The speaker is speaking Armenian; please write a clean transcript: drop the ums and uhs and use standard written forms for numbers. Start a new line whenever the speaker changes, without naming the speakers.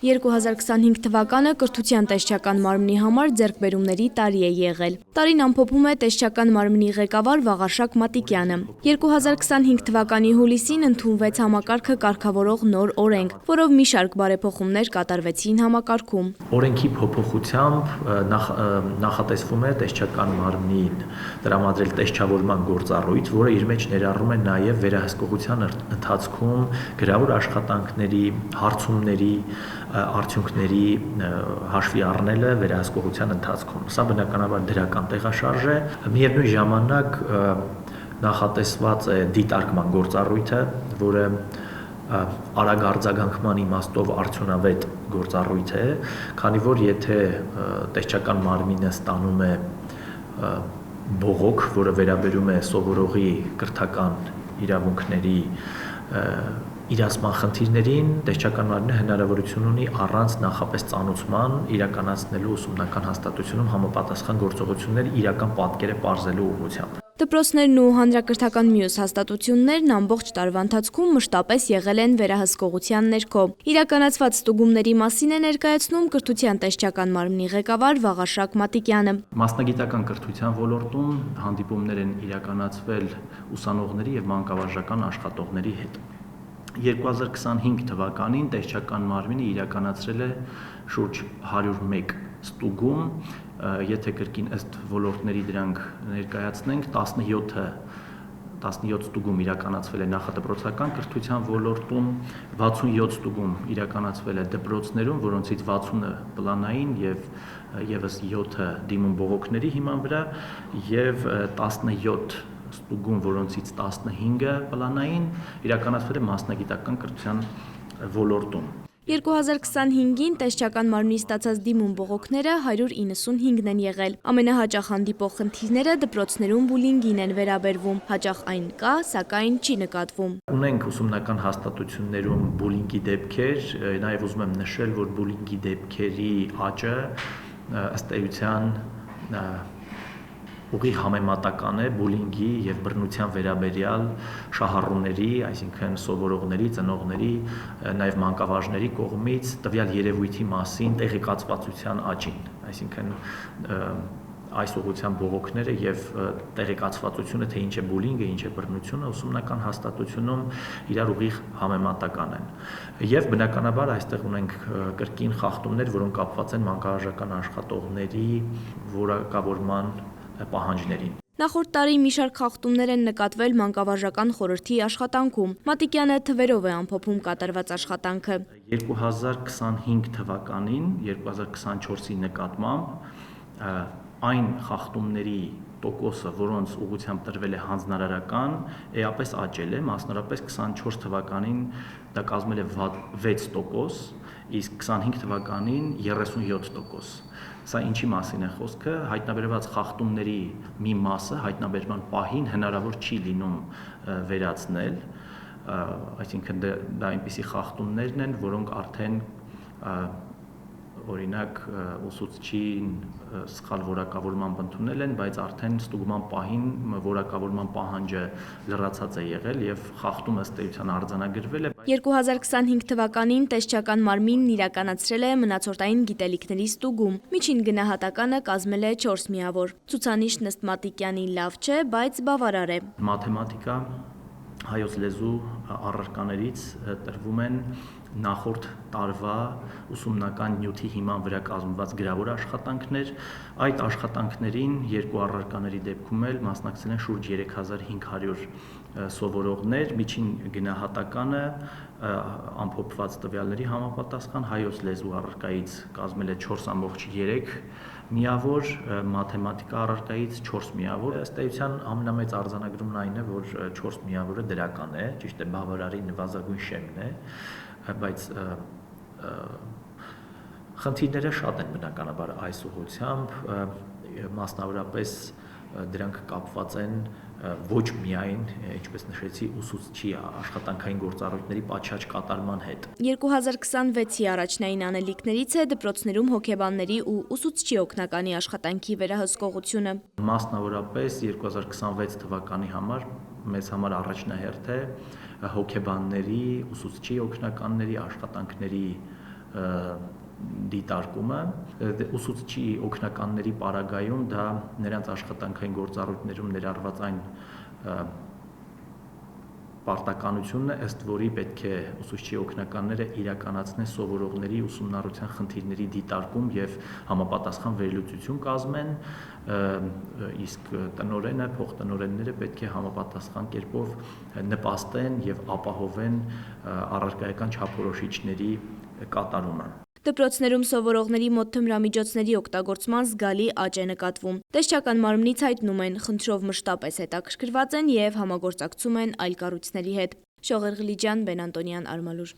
2025 թվականը կրթության տեսչական մարմնի համար ձեռքբերումների տարի է եղել։ Տարին ամփոփում է տեսչական մարմնի ղեկավար Վաղարշակ Մատիկյանը։ 2025 թվականի հուլիսին ընդունվեց համակարգը կարգավորող նոր օրենք, որով մի շարք բարեփոխումներ կատարվեցին համակարգում։
Օրենքի փոփոխությամբ նախատեսվում է տեսչական մարմնին տրամադրել տեսչավորման գործառույթ, որը իր մեջ ներառում է նաև վերահսկողության ընթացքում գրավոր աշխատանքների, հարցումների, արդյունքների հաշվի առնելը վերահսկողության ընթացքում։ Սա բնականաբար դրական տեղաշարժ է, միևնույն ժամանակ նախատեսված է դիտարկման գործառույթը, որը արագ արձագանքման իմաստով արդյունավետ գործառույթ է, քանի որ եթե տեսչական մարմինը ստանում է բողոք, որը վերաբերում է սովորողի կրթական իրավունքների իրացման խնդիրներին, տեսչական մարմինը հնարավորություն ունի առանց նախապես ծանուցման իրականացնելու ուսումնական հաստատությունում համապատասխան գործողություններ իրական պատկերը պարզելու ուղղությամբ։
Դպրոցներն ու հանրակրթական մյուս հաստատություններն ամբողջ տարվա ընթացքում մշտապես եղել են վերահսկողության ներքո։ Իրականացված ստուգումների մասին է ներկայացնում կրթության տեսչական մարմնի ղեկավար Վաղարշակ Մատիկյանը։
Մասնագիտական կրթության ոլորտում հանդիպումներ են իրականացվել ուսանողների եւ մանկավարժական աշխատողների հետ։ 2025 թվականին տեսչական մարմինը իրականացրել է շուրջ 101 ստուգում, եթե կրկին ըստ ոլորտների դրանք ներկայացնենք, 17 ստուգում իրականացվել է նախադպրոցական կրթության ոլորտում, 67 ստուգում իրականացվել է դպրոցներում, որոնցից 60-ը պլանային եւ եւս 7-ը դիմում բողոքների հիման վրա եւ 17 ստուգում, որոնցից 15-ը պլանային իրականացվել է մասնագիտական կրթության ոլորտում։
2025-ին տեսչական մարմնի ստացած դիմում բողոքները 195-ն են եղել։ Ամենահաճախ հանդիպող խնդիրները դպրոցներում բուլինգին են վերաբերվում։ Հաճախ այն կա, սակայն չի նկատվում։
Ունենք ուսումնական հաստատություններում բուլինգի դեպքեր, նաև ուզում եմ նշել, որ բուլինգի դեպքերի աճը ըստ էության ուղի համեմատական է բուլինգի եւ բռնության վերաբերյալ շահառուների, այսինքն սովորողների, ծնողների, նաեւ մանկավարժների կողմից տվյալ երևույթի մասին տեղեկացվածության աճին, այսինքն այս ուղղությամբ բողոքները եւ տեղեկացվածությունը, թե ինչ է բուլինգը, ինչ է բռնությունը, ուսումնական հաստատությունում իրար ուղիղ համեմատական են։ Եվ բնականաբար այստեղ ունենք կրկին խախտումներ, որոնք կապված են մանկավարժական աշխատողների որակավորման պահանջներին։
Նախորդ տարի մի շարք խախտումներ են նկատվել մանկավարժական խորհրդի աշխատանքում։ Մատիկյանը թվերով է ամփոփում կատարված աշխատանքը։
2025 թվականին 2024-ի նկատմամբ այն խախտումների տոկոսը, որոնց ուղղությամբ տրվել է հանձնարարական, էապես աճել է, մասնավորապես 24 թվականին դա կազմել է 6%, իսկ 25 թվականին 37%։ Սա ինչի մասին է խոսքը, հայտնաբերված խախտումների մի մասը հայտնաբերման պահին հնարավոր չի լինում վերացնել, այսինքն դա այնպիսի խախտումներն են, որոնք արդեն օրինակ ուսուցչին սխալ որակավորմամբ ընդունել են, բայց արդեն ստուգման պահին որակավորման պահանջը լրացած է եղել եւ խախտումը ըստ էության արձանագրվել է։
2025 թվականին տեսչական մարմինն իրականացրել է մնացորդային գիտելիքների ստուգում։ Միջին գնահատականը կազմել է 4 միավոր։ Ցուցանիշն ըստ Մատիկյանի լավ չէ, բայց բավարար է։
Մաթեմատիկա, հայոց լեզու առարկաներից տրվում են նախորդ տարվա ուսումնական նյութի հիման վրա կազմված գրավոր աշխատանքներ, այդ աշխատանքներին երկու առարկաների դեպքում էլ մասնակցել են շուրջ 3500 սովորողներ, միջին գնահատականը ամփոփված տվյալների համապատասխան հայոց լեզու առարկայից կազմել է 4.3 միավոր, մաթեմատիկա առարկայից 4 միավոր։ Ըստ էության ամենամեծ արձանագրումն այն է, որ 4 միավորը դրական է, ճիշտ է, բավարարի նվազագույն շեմն է, բայց խնդիրները շատ են բնականաբար այս ուղղությամբ, մասնավորապես դրանք կապված են ոչ միայն, ինչպես նշեցի, ուսուցչի աշխատանքային գործառույթների պատշաճ կատարման հետ։
2026-ի առաջնային անելիքներից է դպրոցներում հոգեբանների ու ուսուցչի օգնականի աշխատանքի վերահսկողությունը։
Մասնավորապես 2026 թվականի համար մեզ համար առաջնահերթ է հոգեբանների, ուսուցչի օգնականների աշխատանքների դիտարկումը, ուսուցչի օգնականների պարագայում դա նրանց աշխատանքային գործառույթներում ներառված այն պարտականությունն է, ըստ որի պետք է ուսուցչի օգնականները իրականացնեն սովորողների ուսումնառության խնդիրների դիտարկում եւ համապատասխան վերլուծություն կազմեն, իսկ տնօրենը, փոխտնօրենները պետք է համապատասխան կերպով նպաստեն եւ ապահովեն առարկայական չափորոշիչների կատարումը։
Դպրոցներում սովորողների մոտ թմրամիջոցների օգտագործման զգալի աճ է նկատվում։ Տեսչական մարմնից հայտնում են, խնդրով մշտապես հետաքրքրված են եւ համագործակցում են այլ կառույցների հետ։ Շողեր Ղլիջյան, Բեն Անտոնյան, Արմալուր։